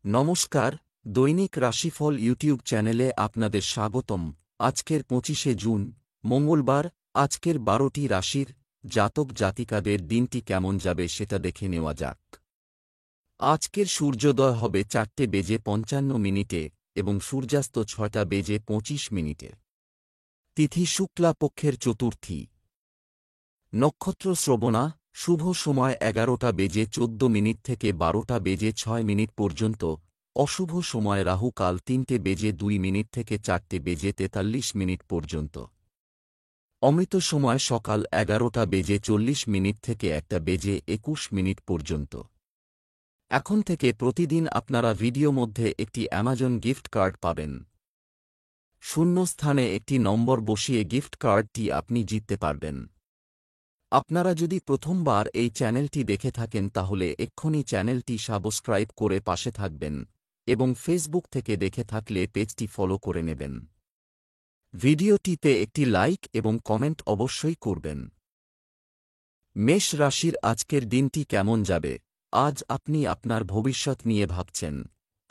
নমস্কার, দৈনিক রাশিফল ইউটিউব চ্যানেলে আপনাদের স্বাগতম। আজকের 25শে জুন, মঙ্গলবার। আজকের 12টি রাশির জাতক জাতিকাদের দিনটি কেমন যাবে সেটা দেখে নেওয়া যাক। আজকের সূর্যোদয় হবে 4:55 এবং সূর্যাস্ত 6:25। তিথি শুক্লা পক্ষের চতুর্থী। নক্ষত্র শ্রবণা। শুভ সময় 11:14 থেকে 12:06 পর্যন্ত। অশুভ সময় রাহু কাল 3:02 থেকে 4:43 পর্যন্ত। অমৃত সময় সকাল 11:40 থেকে 1:21 পর্যন্ত। এখন থেকে প্রতিদিন আপনারা ভিডিও মধ্যে একটি অ্যামাজন গিফট কার্ড পাবেন। শূন্য স্থানে একটি নম্বর বসিয়ে গিফট কার্ডটি আপনি জিততে পারবেন। আপনারা যদি প্রথমবার এই চ্যানেলটি দেখে থাকেন তাহলে এক্ষুনি চ্যানেলটি সাবস্ক্রাইব করে পাশে থাকবেন এবং ফেসবুক থেকে দেখে থাকলে পেজটি ফলো করে নেবেন। ভিডিওটিতে একটি লাইক এবং কমেন্ট অবশ্যই করবেন। মেষ রাশির আজকের দিনটি কেমন যাবে? আজ আপনি আপনার ভবিষ্যৎ নিয়ে ভাবছেন।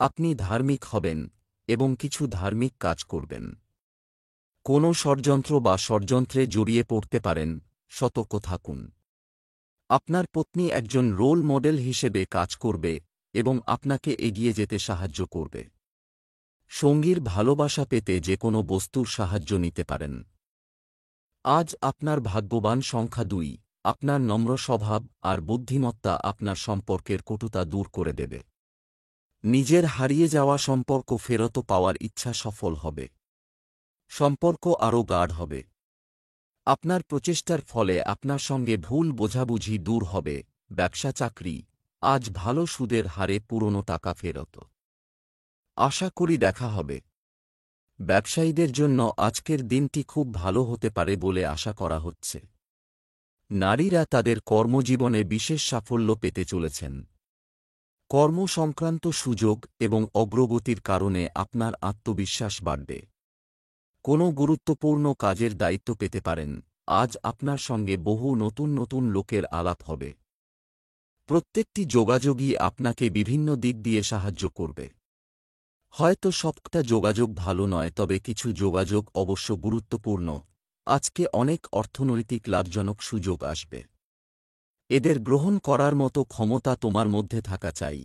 আপনি ধার্মিক হবেন এবং কিছু ধার্মিক কাজ করবেন। কোনো ষড়যন্ত্র বা ষড়যন্ত্রে জড়িয়ে পড়তে পারেন, সতর্ক থাকুন। আপনার পত্নী একজন রোল মডেল হিসেবে কাজ করবে এবং আপনাকে এগিয়ে যেতে সাহায্য করবে। সঙ্গীর ভালোবাসা পেতে যে কোনো বস্তুর সাহায্য নিতে পারেন। আজ আপনার ভাগ্যবান সংখ্যা 2। আপনার নম্র স্বভাব আর বুদ্ধিমত্তা আপনার সম্পর্কের কটুতা দূর করে দেবে। নিজের হারিয়ে যাওয়া সম্পর্ক ফেরত পাওয়ার ইচ্ছা সফল হবে। সম্পর্ক আরও গাঢ় হবে। আপনার প্রচেষ্টার ফলে আপনার সঙ্গে ভুল বোঝাবুঝি দূর হবে। ব্যবসা চাকরি। আজ ভালো সুদের হারে পুরনো টাকা ফেরত। আশা করি দেখা হবে। ব্যবসায়ীদের জন্য আজকের দিনটি খুব ভালো হতে পারে বলে আশা করা হচ্ছে। নারীরা তাদের কর্মজীবনে বিশেষ সাফল্য পেতে চলেছেন। কর্ম সংক্রান্ত সুযোগ এবং অগ্রগতির কারণে আপনার আত্মবিশ্বাস বাড়বে। কোনো গুরুত্বপূর্ণ কাজের দায়িত্ব পেতে পারেন। আজ আপনার সঙ্গে বহু নতুন নতুন লোকের আলাপ হবে। প্রত্যেকটি যোগাযোগই আপনাকে বিভিন্ন দিক দিয়ে সাহায্য করবে। হয়তো সবটা যোগাযোগ ভালো নয়, তবে কিছু যোগাযোগ অবশ্য গুরুত্বপূর্ণ। আজকে অনেক অর্থনৈতিক লাভজনক সুযোগ আসবে। এদের গ্রহণ করার মতো ক্ষমতা তোমার মধ্যে থাকা চাই।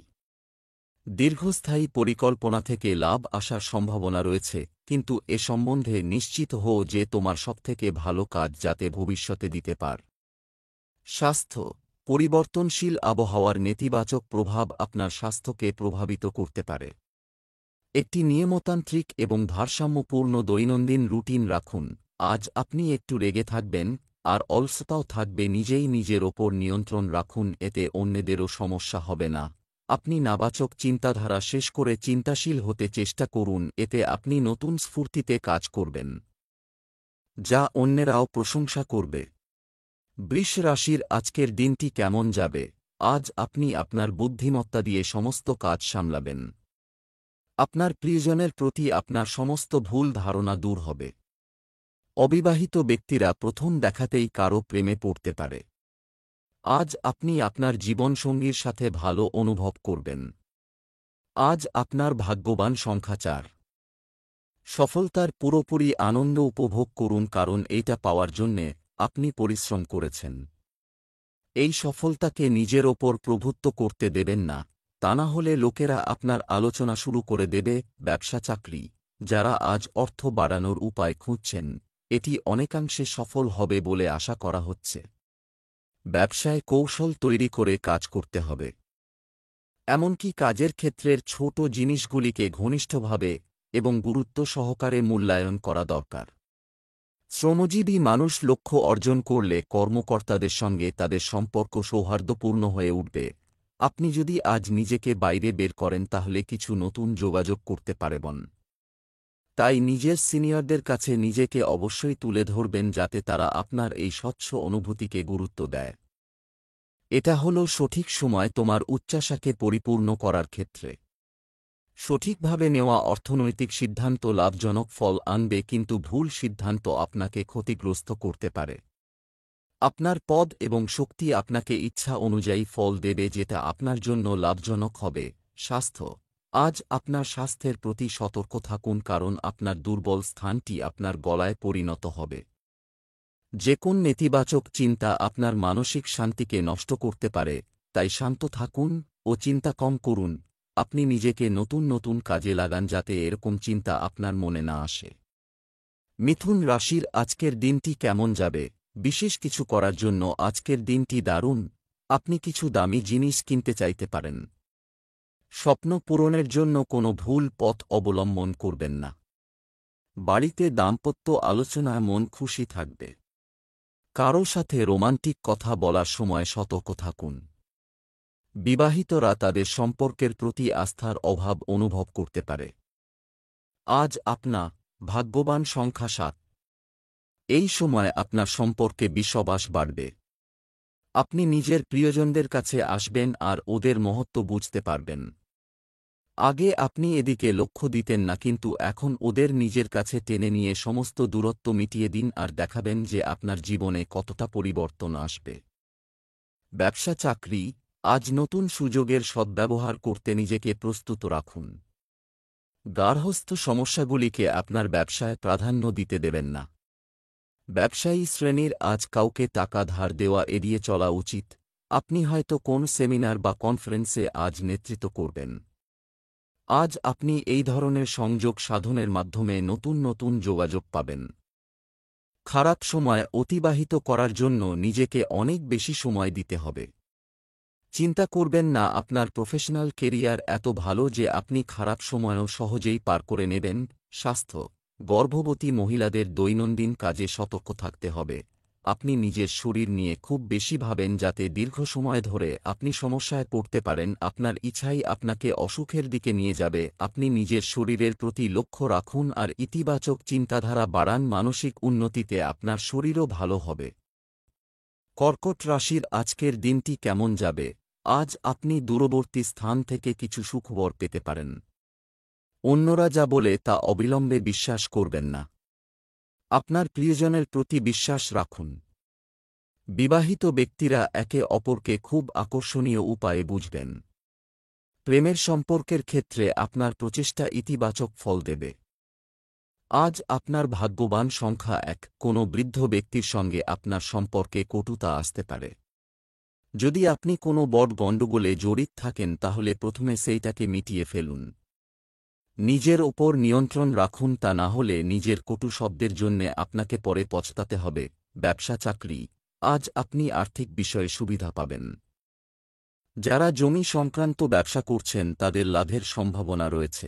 দীর্ঘস্থায়ী পরিকল্পনা থেকে লাভ আসার সম্ভাবনা রয়েছে, কিন্তু এ সম্বন্ধে নিশ্চিত হও যে তোমার সবথেকে ভালো কাজ যাতে ভবিষ্যতে দিতে পার। স্বাস্থ্য। পরিবর্তনশীল আবহাওয়ার নেতিবাচক প্রভাব আপনার স্বাস্থ্যকে প্রভাবিত করতে পারে। একটি নিয়মতান্ত্রিক এবং ভারসাম্যপূর্ণ দৈনন্দিন রুটিন রাখুন। আজ আপনি একটু রেগে থাকবেন আর অলসতাও থাকবে। নিজেই নিজের ওপর নিয়ন্ত্রণ রাখুন, এতে অন্যদেরও সমস্যা হবে না। আপনি নাবাচক চিন্তাধারা শেষ করে চিন্তাশীল হতে চেষ্টা করুন, এতে আপনি নতুন স্ফূর্তিতে কাজ করবেন, যা অন্যেরাও প্রশংসা করবে। বৃষ রাশির আজকের দিনটি কেমন যাবে? আজ আপনি আপনার বুদ্ধিমত্তা দিয়ে সমস্ত কাজ সামলাবেন। আপনার প্রিয়জনের প্রতি আপনার সমস্ত ভুল ধারণা দূর হবে। অবিবাহিত ব্যক্তিরা প্রথম দেখাতেই কারও প্রেমে পড়তে পারে। আজ আপনি আপনার জীবনসঙ্গীর সাথে ভালো অনুভব করবেন। আজ আপনার ভাগ্যবান সংখ্যা 4। সফলতার পুরোপুরি আনন্দ উপভোগ করুন, কারণ এইটা পাওয়ার জন্যে আপনি পরিশ্রম করেছেন। এই সফলতাকে নিজের ওপর প্রভুত্ব করতে দেবেন না, তা না হলে লোকেরা আপনার আলোচনা শুরু করে দেবে। ব্যবসা চাকরি। যারা আজ অর্থ বাড়ানোর উপায় খুঁজছেন, এটি অনেকাংশে সফল হবে বলে আশা করা হচ্ছে। ব্যবসায় কৌশল তৈরি করে কাজ করতে হবে। এমনকি কাজের ক্ষেত্রের ছোট জিনিসগুলিকে ঘনিষ্ঠভাবে এবং গুরুত্ব সহকারে মূল্যায়ন করা দরকার। শ্রমজীবী মানুষ লক্ষ্য অর্জন করলে কর্মকর্তাদের সঙ্গে তাদের সম্পর্ক সৌহার্দ্যপূর্ণ হয়ে উঠবে। আপনি যদি আজ নিজেকে বাইরে বের করেন তাহলে কিছু নতুন যোগাযোগ করতে পারবেন। তাই নিজের সিনিয়রদের কাছে নিজেকে অবশ্যই তুলে ধরবেন, যাতে তারা আপনার এই স্বচ্ছ অনুভূতিকে গুরুত্ব দেয়। এটা হলো সঠিক সময় তোমার উচ্চাশাকে পরিপূর্ণ করার ক্ষেত্রে। সঠিকভাবে নেওয়া অর্থনৈতিক সিদ্ধান্ত লাভজনক ফল আনবে, কিন্তু ভুল সিদ্ধান্ত আপনাকে ক্ষতিগ্রস্ত করতে পারে। আপনার পদ এবং শক্তি আপনাকে ইচ্ছা অনুযায়ী ফল দেবে, যেটা আপনার জন্য লাভজনক হবে। স্বাস্থ্য। আজ আপনার স্বাস্থ্যের প্রতি সতর্ক থাকুন, কারণ আপনার দুর্বল স্থানটি আপনার গলায় পরিণত হবে। যে কোন নেতিবাচক চিন্তা আপনার মানসিক শান্তিকে নষ্ট করতে পারে, তাই শান্ত থাকুন ও চিন্তা কম করুন। আপনি নিজেকে নতুন নতুন কাজে লাগান যাতে এরকম চিন্তা আপনার মনে না আসে। মিথুন রাশির আজকের দিনটি কেমন যাবে? বিশেষ কিছু করার জন্য আজকের দিনটি দারুণ। আপনি কিছু দামি জিনিস কিনতে চাইতে পারেন। স্বপ্ন পূরণের জন্য কোনো ভুল পথ অবলম্বন করবেন না। বাড়িতে দাম্পত্য আলোচনায় মন খুশি থাকবে। কারো সাথে রোমান্টিক কথা বলার সময় সতর্ক থাকুন। বিবাহিতরা তাদের সম্পর্কের প্রতি আস্থার অভাব অনুভব করতে পারে। আজ আপনার ভাগ্যবান সংখ্যা 7। এই সময় আপনার সম্পর্কে বিশ্বাস বাড়বে। আপনি নিজের প্রিয়জনদের কাছে আসবেন আর ওদের মহত্ব বুঝতে পারবেন। আগে আপনি এদিকে লক্ষ্য দিতেন না, কিন্তু এখন ওদের নিজের কাছে টেনে নিয়ে সমস্ত দূরত্ব মিটিয়ে দিন আর দেখাবেন যে আপনার জীবনে কতটা পরিবর্তন আসবে। ব্যবসা চাকরি, আজ নতুন সুযোগের সদ্ব্যবহার করতে নিজেকে প্রস্তুত রাখুন। গার্হস্থ্য সমস্যাগুলিকে আপনার ব্যবসায় প্রাধান্য দিতে দেবেন না। ব্যবসায়ী শ্রেণীর আজ কাউকে টাকা ধার দেওয়া এড়িয়ে চলা উচিত। আপনি হয়তো কোন সেমিনার বা কনফারেন্সে আজ নেতৃত্ব করবেন। আজ আপনি এই ধরনের সংযোগ সাধনের মাধ্যমে নতুন নতুন যোগাযোগ পাবেন। খারাপ সময় অতিবাহিত করার জন্য নিজেকে অনেক বেশি সময় দিতে হবে। চিন্তা করবেন না, আপনার প্রফেশনাল কেরিয়ার এত ভালো যে আপনি খারাপ সময়ও সহজেই পার করে নেবেন। স্বাস্থ্য, গর্ভবতী মহিলাদের দৈনন্দিন কাজে সতর্ক থাকতে হবে। আপনি নিজের শরীর নিয়ে খুব বেশি ভাবেন যাতে দীর্ঘ সময় ধরে আপনি সমস্যায় পড়তে পারেন। আপনার ইচ্ছাই আপনাকে অসুখের দিকে নিয়ে যাবে। আপনি নিজের শরীরের প্রতি লক্ষ্য রাখুন আর ইতিবাচক চিন্তাধারা বাড়ান। মানসিক উন্নতিতে আপনার শরীরও ভালো হবে। কর্কট রাশির আজকের দিনটি কেমন যাবে? আজ আপনি দূরবর্তী স্থান থেকে কিছু সুখবর পেতে পারেন। অন্যরা যা বলে তা অবিলম্বে বিশ্বাস করবেন না। আপনার প্রিয়জনের প্রতি বিশ্বাস রাখুন। বিবাহিত ব্যক্তিরা একে অপরকে খুব আকর্ষণীয় উপায়ে বুঝবেন। প্রেমের সম্পর্কের ক্ষেত্রে আপনার প্রচেষ্টা ইতিবাচক ফল দেবে। আজ আপনার ভাগ্যবান সংখ্যা 1। কোনো বৃদ্ধ ব্যক্তির সঙ্গে আপনার সম্পর্কে কটুতা আসতে পারে। যদি আপনি কোনো বড় গণ্ডগোলে জড়িত থাকেন তাহলে প্রথমে সেইটাকে মিটিয়ে ফেলুন। নিজের ওপর নিয়ন্ত্রণ রাখুন, তা না হলে নিজের কটু শব্দের জন্যে আপনাকে পরে পছতাতে হবে। ব্যবসা চাকরি, আজ আপনি আর্থিক বিষয়ে সুবিধা পাবেন। যারা জমি সংক্রান্ত ব্যবসা করছেন তাদের লাভের সম্ভাবনা রয়েছে।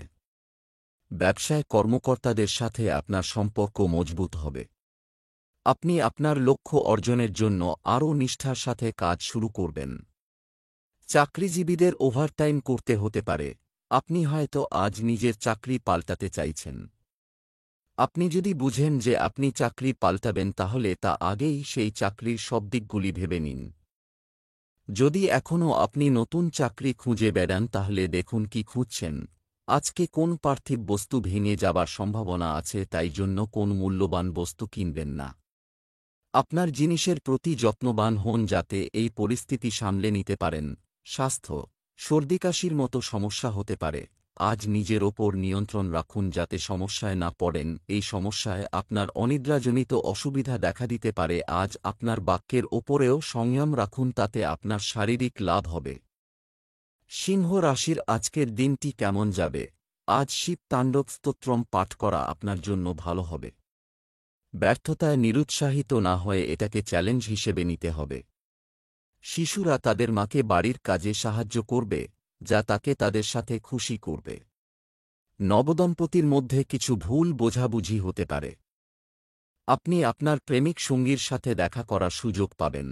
ব্যবসায় কর্মকর্তাদের সাথে আপনার সম্পর্ক মজবুত হবে। আপনি আপনার লক্ষ্য অর্জনের জন্য আরও নিষ্ঠার সাথে কাজ শুরু করবেন। চাকরিজীবীদের ওভারটাইম করতে হতে পারে। আপনি হয়তো আজ নিজের চাকরি পাল্টাতে চাইছেন। আপনি যদি বুঝেন যে আপনি চাকরি পাল্টাবেন তাহলে তা আগেই সেই চাকরির সব দিকগুলি ভেবে নিন। যদি এখনও আপনি নতুন চাকরি খুঁজে বেড়ান তাহলে দেখুন কি খুঁজছেন। আজকে কোন পার্থিব বস্তু ভেঙে যাবার সম্ভাবনা আছে, তাই জন্য কোন মূল্যবান বস্তু কিনবেন না। আপনার জিনিসের প্রতি যত্নবান হন যাতে এই পরিস্থিতি সামলে নিতে পারেন। স্বাস্থ্য, সর্দিকাশির মতো সমস্যা হতে পারে। আজ নিজের ওপর নিয়ন্ত্রণ রাখুন যাতে সমস্যায় না পড়েন। এই সমস্যায় আপনার অনিদ্রাজনিত অসুবিধা দেখা দিতে পারে। আজ আপনার বাক্যের ওপরেও সংযম রাখুন, তাতে আপনার শারীরিক লাভ হবে। সিংহ রাশির আজকের দিনটি কেমন যাবে? আজ শিব তাণ্ডব স্তোত্রম পাঠ করা আপনার জন্য ভালো হবে। ব্যর্থতায় নিরুৎসাহিত না হয়ে এটাকে চ্যালেঞ্জ হিসেবে নিতে হবে। শিশুরা তাদের মাকে বাড়ির কাজে সাহায্য করবে, যা তাকে তাদের সাথে খুশি করবে। নবদম্পতির মধ্যে কিছু ভুল বোঝাবুঝি হতে পারে। আপনি আপনার প্রেমিক সঙ্গীর সাথে দেখা করার সুযোগ পাবেন।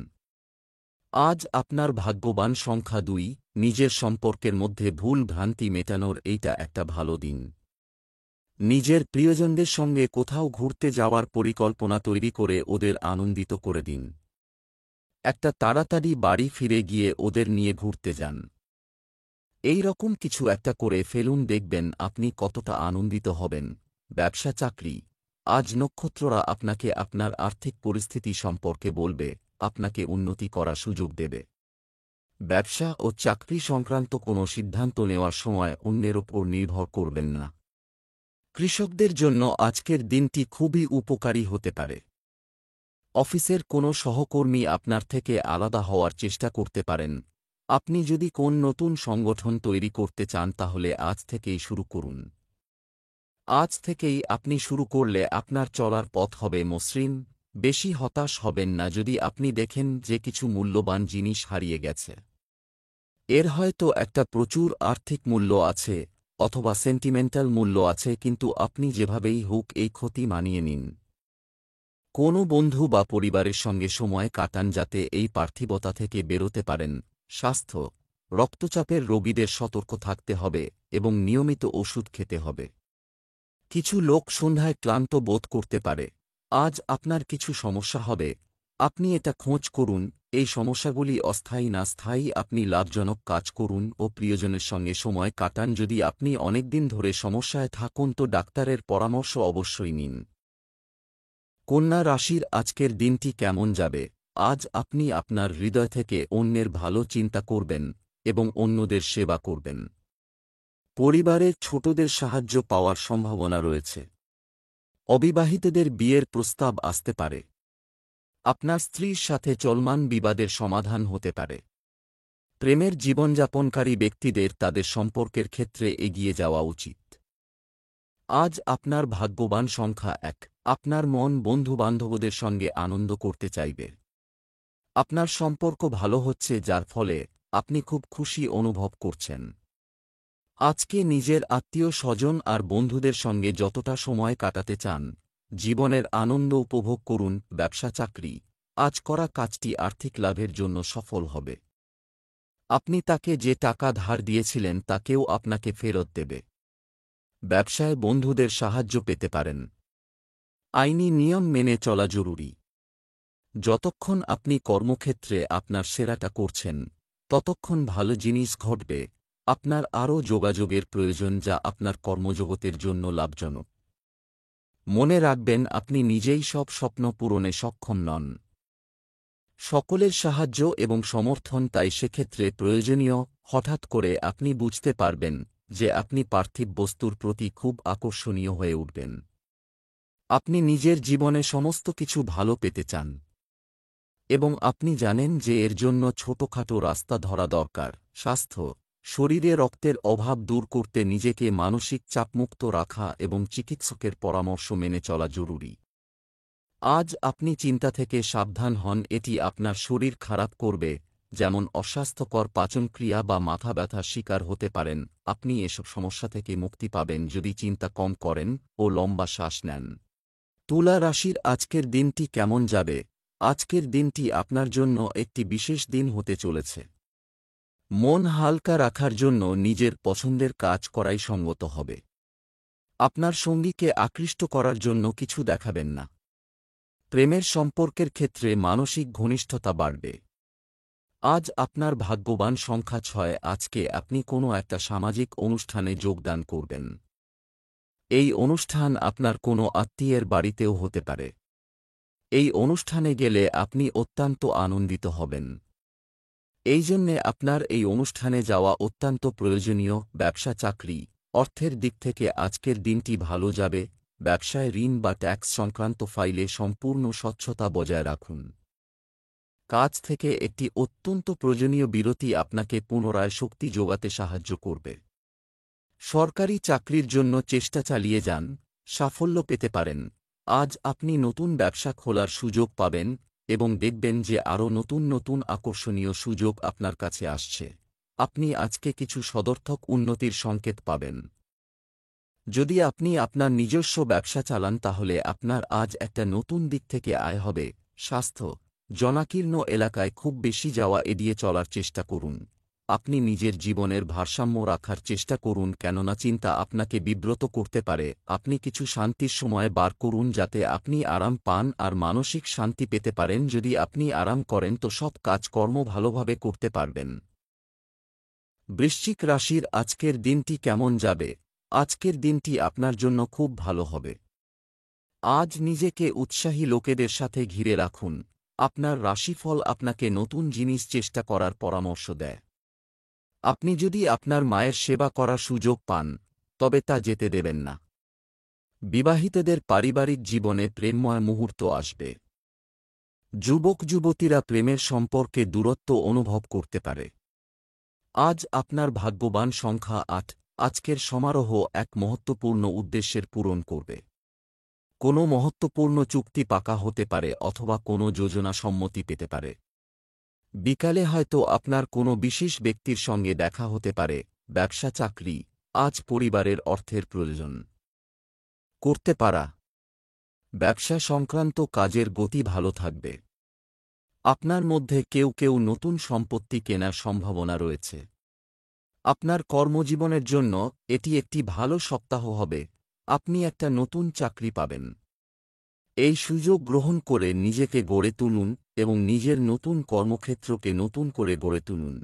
আজ আপনার ভাগ্যবান সংখ্যা 2। নিজের সম্পর্কের মধ্যে ভুল ভ্রান্তি মেটানোর এইটা একটা ভালো দিন। নিজের প্রিয়জনদের সঙ্গে কোথাও ঘুরতে যাওয়ার পরিকল্পনা তৈরি করে ওদের আনন্দিত করে দিন। একটা তাড়াতাড়ি বাড়ি ফিরে গিয়ে ওদের নিয়ে ঘুরতে যান। এই রকম কিছু একটা করে ফেলুন, দেখবেন আপনি কতটা আনন্দিত হবেন। ব্যবসা চাকরি, আজ নক্ষত্ররা আপনাকে আপনার আর্থিক পরিস্থিতি সম্পর্কে বলবে, আপনাকে উন্নতি করার সুযোগ দেবে। ব্যবসা ও চাকরি সংক্রান্ত কোনো সিদ্ধান্ত নেওয়ার সময় অন্যের ওপর নির্ভর করবেন না। কৃষকদের জন্য আজকের দিনটি খুবই উপকারী হতে পারে। অফিসের কোনো সহকর্মী আপনার থেকে আলাদা হওয়ার চেষ্টা করতে পারেন। আপনি যদি কোন নতুন সংগঠন তৈরি করতে চান তাহলে আজ থেকেই শুরু করুন। আজ থেকেই আপনি শুরু করলে আপনার চলার পথ হবে মসৃণ। বেশি হতাশ হবেন না যদি আপনি দেখেন যে কিছু মূল্যবান জিনিস হারিয়ে গেছে। এর হয়তো একটা প্রচুর আর্থিক মূল্য আছে অথবা সেন্টিমেন্টাল মূল্য আছে, কিন্তু আপনি যেভাবেই হোক এই ক্ষতি মানিয়ে নিন। কোনো বন্ধু বা পরিবারের সঙ্গে সময় কাটান যাতে এই পার্থিবতা থেকে বেরোতে পারেন। স্বাস্থ্য, রক্তচাপের রোগীদের সতর্ক থাকতে হবে এবং নিয়মিত ওষুধ খেতে হবে। কিছু লোক সন্ধ্যায় ক্লান্ত বোধ করতে পারে। আজ আপনার কিছু সমস্যা হবে, আপনি এটা খোঁজ করুন। এই সমস্যাগুলি অস্থায়ী না স্থায়ী। আপনি লাভজনক কাজ করুন ও প্রিয়জনের সঙ্গে সময় কাটান। যদি আপনি অনেকদিন ধরে সমস্যায় থাকুন তো ডাক্তারের পরামর্শ অবশ্যই নিন। কন্যা রাশির আজকের দিনটি কেমন যাবে? আজ আপনি আপনার হৃদয় থেকে অন্যের ভালো চিন্তা করবেন এবং অন্যদের সেবা করবেন। পরিবারের ছোটদের সাহায্য পাওয়ার সম্ভাবনা রয়েছে। অবিবাহিতদের বিয়ের প্রস্তাব আসতে পারে। আপনার স্ত্রীর সাথে চলমান বিবাদের সমাধান হতে পারে। প্রেমের জীবনযাপনকারী ব্যক্তিদের তাদের সম্পর্কের ক্ষেত্রে এগিয়ে যাওয়া উচিত। আজ আপনার ভাগ্যবান সংখ্যা 1। আপনার মন বন্ধুবান্ধবদের সঙ্গে আনন্দ করতে চাইবে। আপনার সম্পর্ক ভালো হচ্ছে যার ফলে আপনি খুব খুশি অনুভব করছেন। আজকে নিজের আত্মীয় স্বজন আর বন্ধুদের সঙ্গে যতটা সময় কাটাতে চান, জীবনের আনন্দ উপভোগ করুন। ব্যবসা চাকরি, আজ করা কাজটি আর্থিক লাভের জন্য সফল হবে। আপনি তাকে যে টাকা ধার দিয়েছিলেন তাকেও আপনাকে ফেরত দেবে। ব্যবসায় বন্ধুদের সাহায্য পেতে পারেন। আইনি নিয়ম মেনে চলা জরুরি। যতক্ষণ আপনি কর্মক্ষেত্রে আপনার সেরাটা করছেন, ততক্ষণ ভালো জিনিস ঘটবে। আপনার আরও যোগাযোগের প্রয়োজন যা আপনার কর্মজগতের জন্য লাভজনক। মনে রাখবেন আপনি নিজেই সব স্বপ্ন পূরণে সক্ষম নন। সকলের সাহায্য এবং সমর্থন তাই সেক্ষেত্রে প্রয়োজনীয়। হঠাৎ করে আপনি বুঝতে পারবেন যে আপনি পার্থিব বস্তুর প্রতি খুব আকর্ষণীয় হয়ে উঠবেন। আপনি নিজের জীবনে সমস্ত কিছু ভালো পেতে চান এবং আপনি জানেন যে এর জন্য ছোটখাটো রাস্তা ধরা দরকার। স্বাস্থ্য, শরীরে রক্তের অভাব দূর করতে নিজেকে মানসিক চাপমুক্ত রাখা এবং চিকিৎসকের পরামর্শ মেনে চলা জরুরি। আজ আপনি চিন্তা থেকে সাবধান হন, এটি আপনার শরীর খারাপ করবে, যেমন অস্বাস্থ্যকর পাচনক্রিয়া বা মাথা ব্যথার শিকার হতে পারেন। আপনি এসব সমস্যা থেকে মুক্তি পাবেন যদি চিন্তা কম করেন ও লম্বা শ্বাস নেন। তুলা রাশির আজকের দিনটি কেমন যাবে? আজকের দিনটি আপনার জন্য একটি বিশেষ দিন হতে চলেছে। মন হালকা রাখার জন্য নিজের পছন্দের কাজ করাই সঙ্গত হবে। আপনার সঙ্গীকে আকৃষ্ট করার জন্য কিছু দেখাবেন না। প্রেমের সম্পর্কের ক্ষেত্রে মানসিক ঘনিষ্ঠতা বাড়বে। আজ আপনার ভাগ্যবান সংখ্যা 6। আজকে আপনি কোনো একটা সামাজিক অনুষ্ঠানে যোগদান করবেন। এই অনুষ্ঠান আপনার কোনো আত্মীয়ের বাড়িতেও হতে পারে। এই অনুষ্ঠানে গেলে আপনি অত্যন্ত আনন্দিত হবেন। এই জন্যে আপনার এই অনুষ্ঠানে যাওয়া অত্যন্ত প্রয়োজনীয়। ব্যবসা চাকরি, অর্থের দিক থেকে আজকের দিনটি ভালো যাবে। ব্যবসায় ঋণ বা ট্যাক্স সংক্রান্ত ফাইলে সম্পূর্ণ স্বচ্ছতা বজায় রাখুন। কাজ থেকে একটি অত্যন্ত প্রয়োজনীয় বিরতি আপনাকে পুনরায় শক্তি যোগাতে সাহায্য করবে। সরকারি চাকরির জন্য চেষ্টা চালিয়ে যান, সাফল্য পেতে পারেন। আজ আপনি নতুন ব্যবসা খোলার সুযোগ পাবেন এবং দেখবেন যে আরও নতুন নতুন আকর্ষণীয় সুযোগ আপনার কাছে আসছে। আপনি আজকে কিছু সদর্থক উন্নতির সংকেত পাবেন। যদি আপনি আপনার নিজস্ব ব্যবসা চালান তাহলে আপনার আজ একটা নতুন দিক থেকে আয় হবে। স্বাস্থ্য, জনাকীর্ণ এলাকায় খুব বেশি যাওয়া এড়িয়ে চলার চেষ্টা করুন। আপনি নিজের জীবনের ভারসাম্য রাখার চেষ্টা করুন, কেননা চিন্তা আপনাকে বিব্রত করতে পারে। আপনি কিছু শান্তির সময় বার করুন যাতে আপনি আরাম পান আর মানসিক শান্তি পেতে পারেন। যদি আপনি আরাম করেন তো সব কাজকর্ম ভালোভাবে করতে পারবেন। বৃশ্চিক রাশির আজকের দিনটি কেমন যাবে? আজকের দিনটি আপনার জন্য খুব ভালো হবে। আজ নিজেকে উৎসাহী লোকেদের সাথে ঘিরে রাখুন। আপনার রাশিফল আপনাকে নতুন জিনিস চেষ্টা করার পরামর্শ দেয়। আপনি যদি আপনার মায়ের সেবা করার সুযোগ পান, তবে তা যেতে দেবেন না। বিবাহিতদের পারিবারিক জীবনে প্রেমময় মুহূর্ত আসবে। যুবক যুবতীরা প্রেমের সম্পর্কে দূরত্ব অনুভব করতে পারে। আজ আপনার ভাগ্যবান সংখ্যা ৮। আজকের সমারোহ এক মহত্বপূর্ণ উদ্দেশ্যের পূরণ করবে। কোনো মহত্বপূর্ণ চুক্তি পাকা হতে পারে অথবা কোনো যোজনা সম্মতি পেতে পারে। বিকালে হয়তো আপনার কোনো বিশেষ ব্যক্তির সঙ্গে দেখা হতে পারে। ব্যবসা চাকরি, আজ পরিবারের অর্থের প্রয়োজন করতে পারা। ব্যবসা সংক্রান্ত কাজের গতি ভালো থাকবে। আপনার মধ্যে কেউ কেউ নতুন সম্পত্তি কেনার সম্ভাবনা রয়েছে। আপনার কর্মজীবনের জন্য এটি একটি ভালো সপ্তাহ হবে। আপনি একটা নতুন চাকরি পাবেন। এই সুযোগ গ্রহণ করে নিজেকে গড়ে তুলুন এবং নিজের নতুন কর্মক্ষেত্রকে নতুন করে গড়ে তুলুন।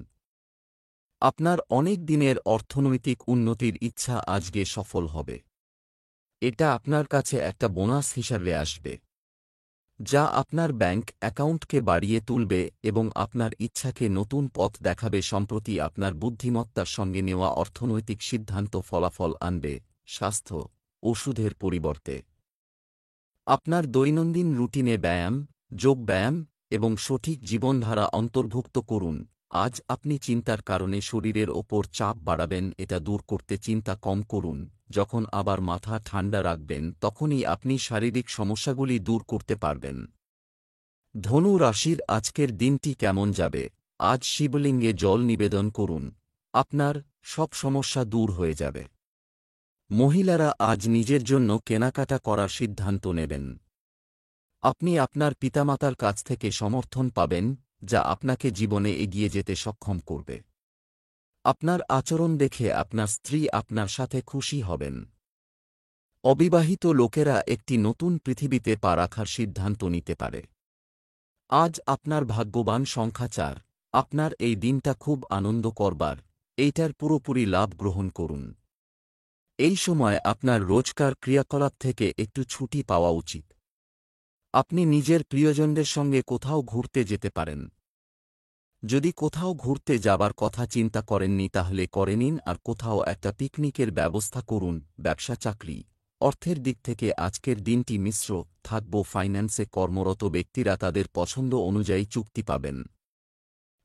আপনার অনেক দিনের অর্থনৈতিক উন্নতির ইচ্ছা আজকে সফল হবে। এটা আপনার কাছে একটা বোনাস হিসাবে আসবে, যা আপনার ব্যাংক অ্যাকাউন্টকে বাড়িয়ে তুলবে এবং আপনার ইচ্ছাকে নতুন পথ দেখাবে। সম্প্রতি আপনার বুদ্ধিমত্তার সঙ্গে নেওয়া অর্থনৈতিক সিদ্ধান্ত ফলাফল আনবে। স্বাস্থ্য, ওষুধের পরিবর্তে আপনার দৈনন্দিন রুটিনে ব্যায়াম, যোগ ব্যায়াম এবং সঠিক জীবনধারা অন্তর্ভুক্ত করুন। আজ আপনি চিন্তার কারণে শরীরের ওপর চাপ বাড়াবেন, এটা দূর করতে চিন্তা কম করুন। যখন আবার মাথা ঠান্ডা রাখবেন তখনই আপনি শারীরিক সমস্যাগুলি দূর করতে পারবেন। ধনু রাশির আজকের দিনটি কেমন যাবে? আজ শিবলিঙ্গে জল নিবেদন করুন। আপনার সব সমস্যা দূর হয়ে যাবে। মহিলারা আজ নিজের জন্য কেনাকাটা করার সিদ্ধান্ত নেবেন। আপনি আপনার পিতামাতার কাছ থেকে সমর্থন পাবেন, যা আপনাকে জীবনে এগিয়ে যেতে সক্ষম করবে। আপনার আচরণ দেখে আপনার স্ত্রী আপনার সাথে খুশি হবেন। অবিবাহিত লোকেরা একটি নতুন পৃথিবীতে পা রাখার সিদ্ধান্ত নিতে পারে। আজ আপনার ভাগ্যবান সংখ্যা ৪। আপনার এই দিনটা খুব আনন্দ করবার, এইটার পুরোপুরি লাভ গ্রহণ করুন। এই সময় আপনার রোজকার ক্রিয়াকলাপ থেকে একটু ছুটি পাওয়া উচিত। আপনি নিজের প্রিয়জনদের সঙ্গে কোথাও ঘুরতে যেতে পারেন। যদি কোথাও ঘুরতে যাবার কথা চিন্তা করেননি তাহলে করে নিন আর কোথাও একটা পিকনিকের ব্যবস্থা করুন। ব্যবসা চাকরি, অর্থের দিক থেকে আজকের দিনটি মিশ্র থাকব। ফাইন্যান্সে কর্মরত ব্যক্তিরা তাদের পছন্দ অনুযায়ী চুক্তি পাবেন।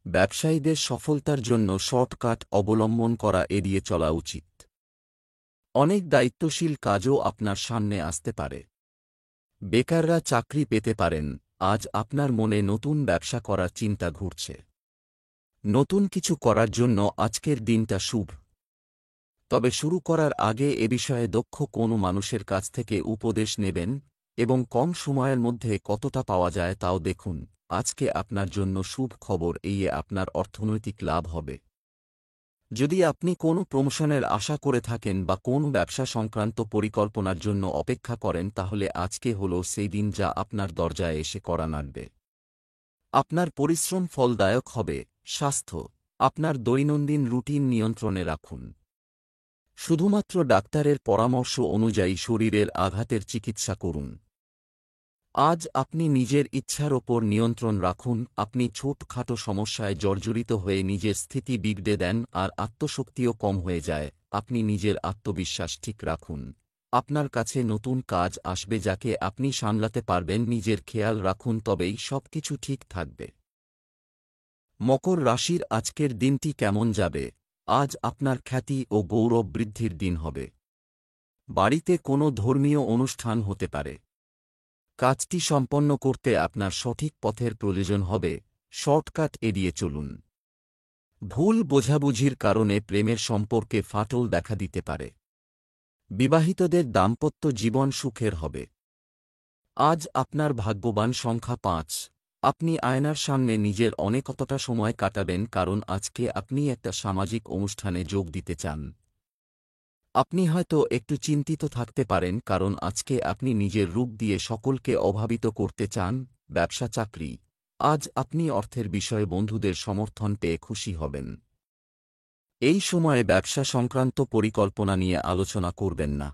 ব্যবসায়ীদের সফলতার জন্য শর্টকাট অবলম্বন করা এড়িয়ে চলা উচিত। অনেক দায়িত্বশীল কাজও আপনার সামনে আসতে পারে। বেকাররা চাকরি পেতে পারেন। আজ আপনার মনে নতুন ব্যবসা করার চিন্তা ঘুরছে। নতুন কিছু করার জন্য আজকের দিনটা শুভ। তবে শুরু করার আগে এ বিষয়ে দক্ষ কোনো মানুষের কাছ থেকে উপদেশ নেবেন এবং কম সময়ের মধ্যে কতটা পাওয়া যায় তাও দেখুন। আজকে আপনার জন্য শুভ খবর, এই আপনার অর্থনৈতিক লাভ হবে। যদি আপনি কোনো প্রমোশনের আশা করে থাকেন বা কোনো ব্যবসা সংক্রান্ত পরিকল্পনার জন্য অপেক্ষা করেন তাহলে আজকে হলো সেই দিন যা আপনার দরজায় এসে কড়া নাড়বে। আপনার পরিশ্রম ফলদায়ক হবে। স্বাস্থ্য, আপনার দৈনন্দিন রুটিন নিয়ন্ত্রণে রাখুন। শুধুমাত্র ডাক্তারের পরামর্শ অনুযায়ী শরীরের আঘাতের চিকিৎসা করুন। আজ আপনি নিজের ইচ্ছার ওপর নিয়ন্ত্রণ রাখুন। আপনি ছোটখাটো সমস্যায় জর্জরিত হয়ে নিজের স্থিতি বিগড়ে দেন আর আত্মশক্তিও কম হয়ে যায়। আপনি নিজের আত্মবিশ্বাস ঠিক রাখুন। আপনার কাছে নতুন কাজ আসবে যাকে আপনি সামলাতে পারবেন। নিজের খেয়াল রাখুন, তবেই সবকিছু ঠিক থাকবে। মকর রাশির আজকের দিনটি কেমন যাবে? আজ আপনার খ্যাতি ও গৌরব বৃদ্ধির দিন হবে। বাড়িতে কোনো ধর্মীয় অনুষ্ঠান হতে পারে। কাজটি সম্পন্ন করতে আপনার সঠিক পথের প্রয়োজন হবে। শর্টকাট এড়িয়ে চলুন। ভুল বোঝাবুঝির কারণে প্রেমের সম্পর্কে ফাটল দেখা দিতে পারে। বিবাহিতদের দাম্পত্য জীবন সুখের হবে। আজ আপনার ভাগ্যবান সংখ্যা ৫। আপনি আয়নার সামনে নিজের অনেকটা সময় কাটাবেন, কারণ আজকে আপনি একটা সামাজিক অনুষ্ঠানে যোগ দিতে চান। আপনি হয়তো একটু চিন্তিত থাকতে পারেন, কারণ আজকে আপনি নিজের রূপ দিয়ে সকলকে অভাবিত করতে চান। ব্যবসা চাকরি, আজ আপনি অর্থের বিষয়ে বন্ধুদের সমর্থন পেয়ে খুশি হবেন। এই সময়ে ব্যবসা সংক্রান্ত পরিকল্পনা নিয়ে আলোচনা করবেন না।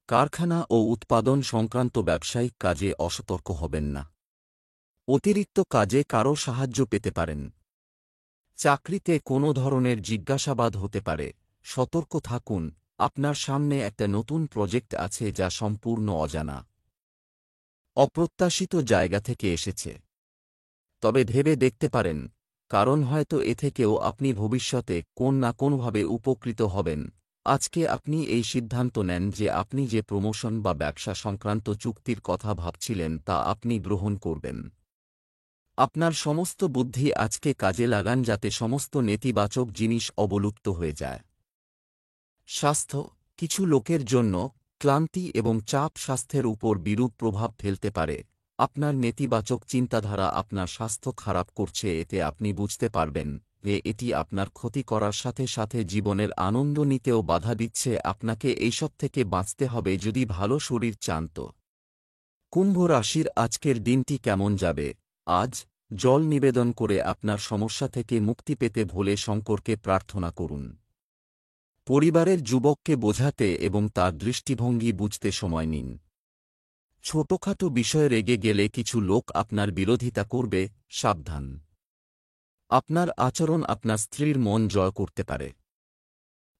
কারখানা ও উৎপাদন সংক্রান্ত ব্যবসায়িক কাজে অসতর্ক হবেন না। অতিরিক্ত কাজে কারও সাহায্য পেতে পারেন। চাকরিতে কোনো ধরনের জিজ্ঞাসাবাদ হতে পারে, সতর্ক থাকুন। আপনার সামনে একটা নতুন প্রজেক্ট আছে যা সম্পূর্ণ অজানা, অপ্রত্যাশিত জায়গা থেকে এসেছে। তবে ভেবে দেখতে পারেন, কারণ হয়তো এ থেকেও আপনি ভবিষ্যতে কোন না কোনোভাবে উপকৃত হবেন। আজকে আপনি এই সিদ্ধান্ত নেন যে আপনি যে প্রমোশন বা ব্যবসা সংক্রান্ত চুক্তির কথা ভাবছিলেন তা আপনি গ্রহণ করবেন। আপনার সমস্ত বুদ্ধি আজকে কাজে লাগান যাতে সমস্ত নেতিবাচক জিনিস অবলুপ্ত হয়ে যায়। স্বাস্থ্য, কিছু লোকের জন্য ক্লান্তি এবং চাপ স্বাস্থ্যের উপর বিরূপ প্রভাব ফেলতে পারে। আপনার নেতিবাচক চিন্তাধারা আপনার স্বাস্থ্য খারাপ করছে, এতে আপনি বুঝতে পারবেন যে এটি আপনার ক্ষতি করার সাথে সাথে জীবনের আনন্দ নিতেও বাধা দিচ্ছে। আপনাকে এইসব থেকে বাঁচতে হবে যদি ভালো শরীর চান তো। কুম্ভ রাশির আজকের দিনটি কেমন যাবে? আজ জল নিবেদন করে আপনার সমস্যা থেকে মুক্তি পেতে ভোলে শঙ্করকে প্রার্থনা করুন। পরিবারের যুবককে বোঝাতে এবং তার দৃষ্টিভঙ্গি বুঝতে সময় নিন। ছোটখাটো বিষয়ে রেগে গেলে কিছু লোক আপনার বিরোধিতা করবে, সাবধান। আপনার আচরণ আপনার স্ত্রীর মন জয় করতে পারে।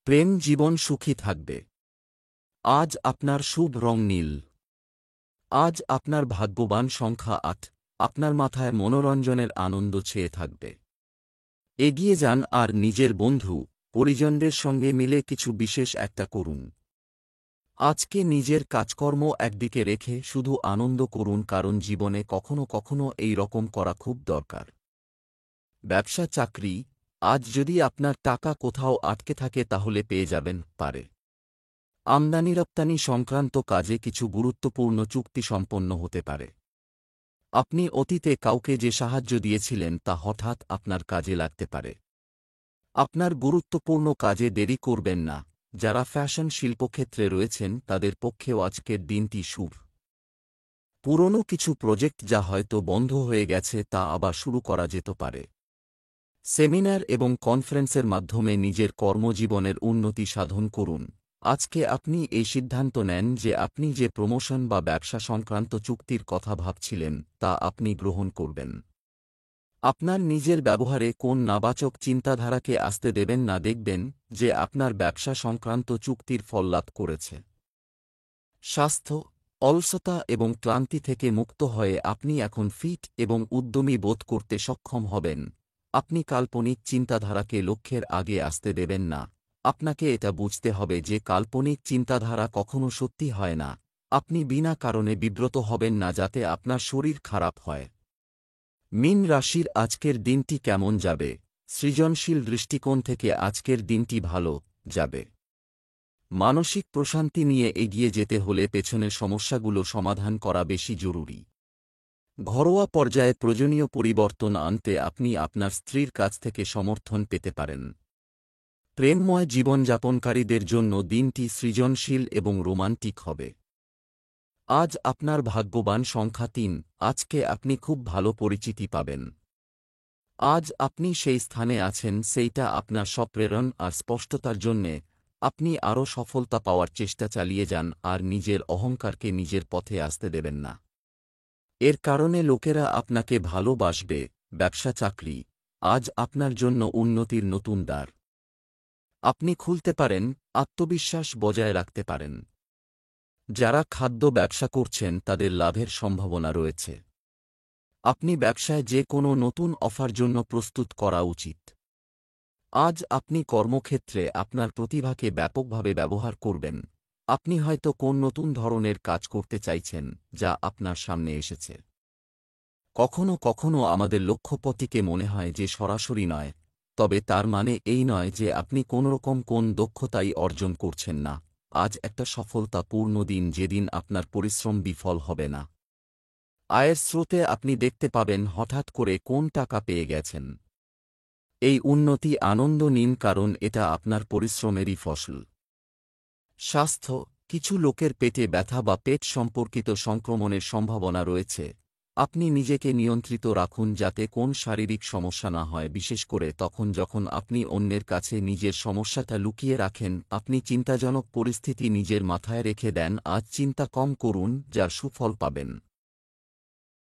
প্রেম জীবন সুখী থাকবে। আজ আপনার শুভ রং নীল। আজ আপনার ভাগ্যবান সংখ্যা ৮। আপনার মাথায় মনোরঞ্জনের আনন্দ ছেয়ে থাকবে। এগিয়ে যান আর নিজের বন্ধু পরিজনদের সঙ্গে মিলে কিছু বিশেষ একটা করুন। আজকে নিজের কাজকর্ম একদিকে রেখে শুধু আনন্দ করুন, কারণ জীবনে কখনো কখনো এই রকম করা খুব দরকার। ব্যবসা চাকরি, আজ যদি আপনার টাকা কোথাও আটকে থাকে তাহলে পেয়ে যাবেন পারে। আমদানি রপ্তানি সংক্রান্ত কাজে কিছু গুরুত্বপূর্ণ চুক্তি সম্পন্ন হতে পারে। আপনি অতীতে কাউকে যে সাহায্য দিয়েছিলেন তা হঠাৎ আপনার কাজে লাগতে পারে। আপনার গুরুত্বপূর্ণ কাজে দেরি করবেন না। যারা ফ্যাশন শিল্পক্ষেত্রে রয়েছেন তাদের পক্ষেও আজকের দিনটি শুভ। পুরনো কিছু প্রজেক্ট যা হয়তো বন্ধ হয়ে গেছে তা আবার শুরু করা যেতে পারে। সেমিনার এবং কনফারেন্সের মাধ্যমে নিজের কর্মজীবনের উন্নতি সাধন করুন। আজকে আপনি এই সিদ্ধান্ত নেন যে আপনি যে প্রমোশন বা ব্যবসা সংক্রান্ত চুক্তির কথা ভাবছিলেন তা আপনি গ্রহণ করবেন। আপনার নিজের ব্যবহারে কোন নাবাচক চিন্তাধারাকে আসতে দেবেন না, দেখবেন যে আপনার ব্যবসা সংক্রান্ত চুক্তির ফল লাভ করেছে। স্বাস্থ্য, অলসতা এবং ক্লান্তি থেকে মুক্ত হয়ে আপনি এখন ফিট এবং উদ্যমী বোধ করতে সক্ষম হবেন। আপনি কাল্পনিক চিন্তাধারাকে লক্ষ্যের আগে আসতে দেবেন না। আপনাকে এটা বুঝতে হবে যে কাল্পনিক চিন্তাধারা কখনো সত্যি হয় না। আপনি বিনা কারণে বিব্রত হবেন না যাতে আপনার শরীর খারাপ হয়। মীন রাশির আজকের দিনটি কেমন যাবে? সৃজনশীল দৃষ্টিকোণ থেকে আজকের দিনটি ভালো যাবে। মানসিক প্রশান্তি নিয়ে এগিয়ে যেতে হলে পেছনের সমস্যাগুলো সমাধান করা বেশি জরুরি। ঘরোয়া পর্যায়ে প্রয়োজনীয় পরিবর্তন আনতে আপনি আপনার স্ত্রীর কাছ থেকে সমর্থন পেতে পারেন। প্রেমময় জীবনযাপনকারীদের জন্য দিনটি সৃজনশীল এবং রোমান্টিক হবে। আজ আপনার ভাগ্যবান সংখ্যা ৩। আজকে আপনি খুব ভালো পরিচিতি পাবেন। আজ আপনি সেই স্থানে আছেন সেইটা আপনার স্বপ্রেরণ আর স্পষ্টতার জন্যে। আপনি আরও সফলতা পাওয়ার চেষ্টা চালিয়ে যান আর নিজের অহংকারকে নিজের পথে আসতে দেবেন না। এর কারণে লোকেরা আপনাকে ভালোবাসবে। ব্যবসা চাকরি, আজ আপনার জন্য উন্নতির নতুন দ্বার আপনি খুলতে পারেন। আত্মবিশ্বাস বজায় রাখতে পারেন। যারা খাদ্য ব্যবসা করছেন তাদের লাভের সম্ভাবনা রয়েছে। আপনি ব্যবসায় যে কোনো নতুন অফার জন্য প্রস্তুত করা উচিত। আজ আপনি কর্মক্ষেত্রে আপনার প্রতিভাকে ব্যাপকভাবে ব্যবহার করবেন। আপনি হয়তো কোন নতুন ধরনের কাজ করতে চাইছেন যা আপনার সামনে এসেছে। কখনো কখনো আমাদের লক্ষ্যপতিকে মনে হয় যে সরাসরি নয়, তবে তার মানে এই নয় যে আপনি কোনোরকম কোন দক্ষতাই অর্জন করছেন না। আজ একটা সফলতাপূর্ণ দিন, যেদিন আপনার পরিশ্রম বিফল হবে না। আয়ের স্রোতে আপনি দেখতে পাবেন হঠাৎ করে কোন টাকা পেয়ে গেছেন। এই উন্নতি আনন্দ নিন, কারণ এটা আপনার পরিশ্রমেরই ফসল। স্বাস্থ্য, কিছু লোকের পেটে ব্যথা বা পেট সম্পর্কিত সংক্রমণের সম্ভাবনা রয়েছে। আপনি নিজেকে নিয়ন্ত্রিত রাখুন যাতে কোন শারীরিক সমস্যা না হয়, বিশেষ করে তখন যখন আপনি অন্যের কাছে নিজের সমস্যাটা লুকিয়ে রাখেন। আপনি চিন্তাজনক পরিস্থিতি নিজের মাথায় রেখে দেন। আজ চিন্তা কম করুন, যার সুফল পাবেন।